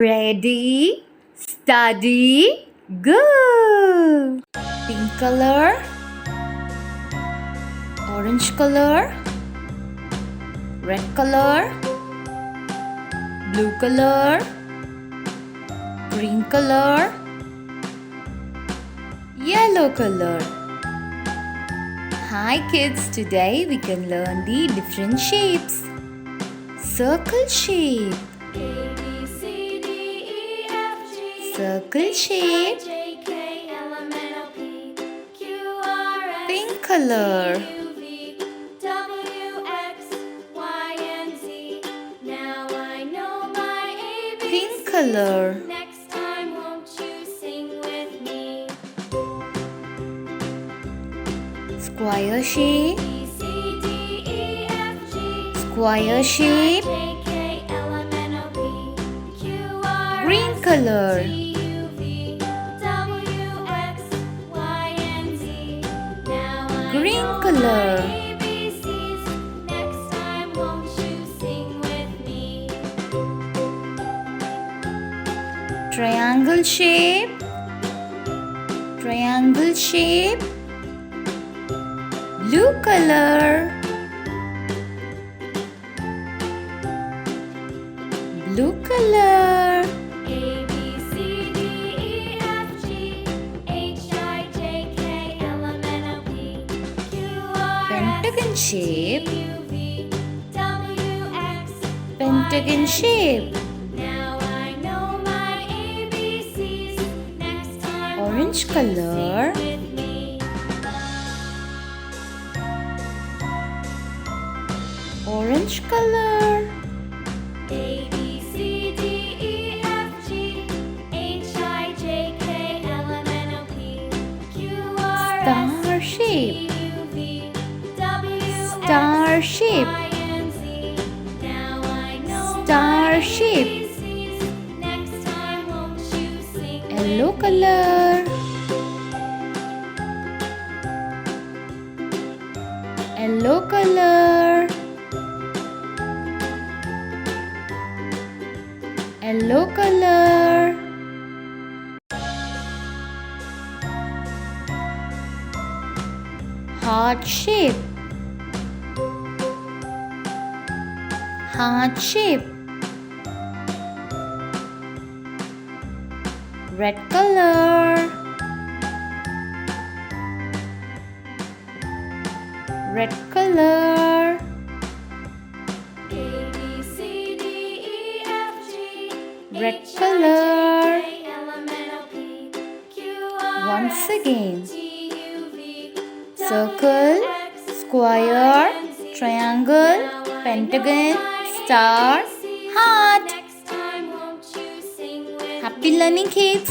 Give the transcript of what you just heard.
Ready, study, go! Pink color, orange color, red color, blue color, green color, yellow color. Hi kids, today we can learn the different shapes. Circle shape, circle shape, pink color, pink color, square shape, square shape, green color, green color, triangle shape, triangle shape, blue color, blue color, pentagon shape, pentagon shape, orange color, orange color, star shape, star shape, star shape, yellow color, yellow color, yellow color, heart shape, heart shape, red color, red color, red color, once again, circle, square, triangle, pentagon, star, heart. Happy learning kids!